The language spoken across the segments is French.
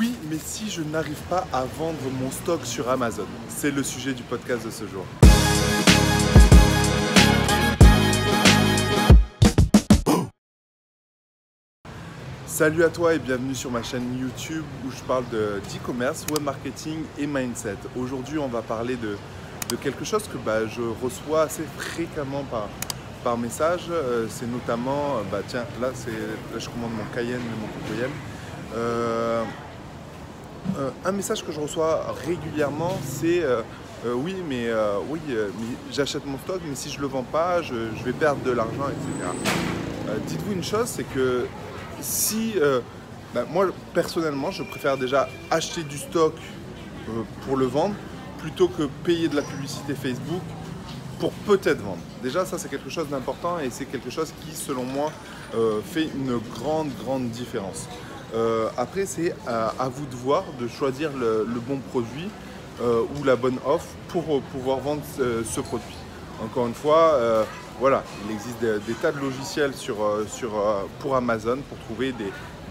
Oui, mais si je n'arrive pas à vendre mon stock sur Amazon, c'est le sujet du podcast de ce jour. Salut à toi et bienvenue sur ma chaîne YouTube où je parle d'e-commerce, web marketing et mindset. Aujourd'hui, on va parler de quelque chose que je reçois assez fréquemment par message. C'est notamment, tiens, là je commande mon Cayenne et mon Cocoyenne. Un message que je reçois régulièrement, c'est oui, mais j'achète mon stock, mais si je ne le vends pas, je vais perdre de l'argent, etc. Dites-vous une chose, c'est que si moi personnellement, je préfère déjà acheter du stock pour le vendre plutôt que payer de la publicité Facebook pour peut-être vendre. Déjà, ça c'est quelque chose d'important et c'est quelque chose qui, selon moi, fait une grande différence. Après, c'est à vous de voir, de choisir le bon produit ou la bonne offre pour pouvoir vendre ce produit. Encore une fois, voilà, il existe des tas de logiciels pour Amazon pour trouver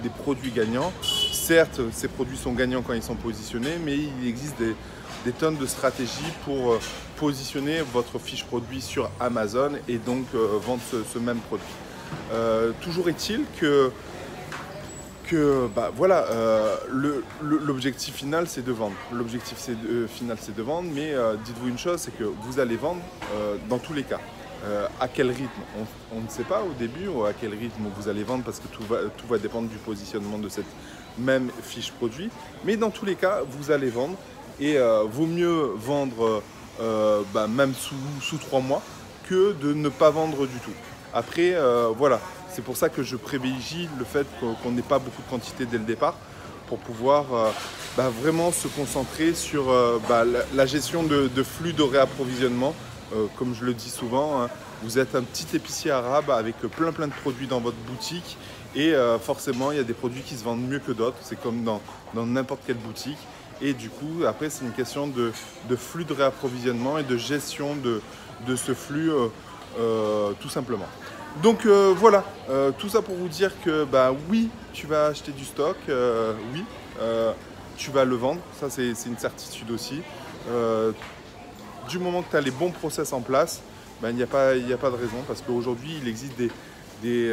des produits gagnants. Certes, ces produits sont gagnants quand ils sont positionnés, mais il existe des tonnes de stratégies pour positionner votre fiche produit sur Amazon et donc vendre ce même produit. Toujours est-il que l'objectif final c'est de vendre. L'objectif final c'est de vendre, mais dites-vous une chose, c'est que vous allez vendre dans tous les cas. À quel rythme on ne sait pas au début, ou à quel rythme vous allez vendre, parce que tout va dépendre du positionnement de cette même fiche produit. Mais dans tous les cas, vous allez vendre et vaut mieux vendre même sous 3 mois que de ne pas vendre du tout. Après, voilà, c'est pour ça que je privilégie le fait qu'on n'ait pas beaucoup de quantité dès le départ pour pouvoir vraiment se concentrer sur la gestion de flux de réapprovisionnement. Comme je le dis souvent, hein, vous êtes un petit épicier arabe avec plein de produits dans votre boutique et forcément il y a des produits qui se vendent mieux que d'autres, c'est comme dans n'importe quelle boutique. Et du coup, après, c'est une question de flux de réapprovisionnement et de gestion de ce flux tout simplement. Donc voilà, tout ça pour vous dire que oui, tu vas acheter du stock, oui, tu vas le vendre, ça c'est une certitude aussi. Du moment que tu as les bons process en place, il n'y a pas de raison, parce qu'aujourd'hui il existe des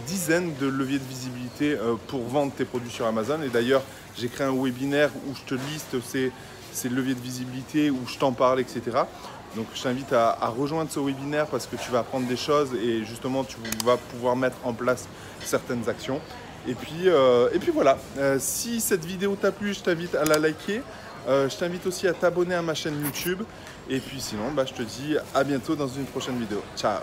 dizaines de leviers de visibilité pour vendre tes produits sur Amazon. Et d'ailleurs, j'ai créé un webinaire où je te liste ces leviers de visibilité, où je t'en parle, etc. Donc je t'invite à rejoindre ce webinaire parce que tu vas apprendre des choses et justement tu vas pouvoir mettre en place certaines actions. Et puis voilà, si cette vidéo t'a plu, je t'invite à la liker. Je t'invite aussi à t'abonner à ma chaîne YouTube. Et puis sinon, je te dis à bientôt dans une prochaine vidéo. Ciao!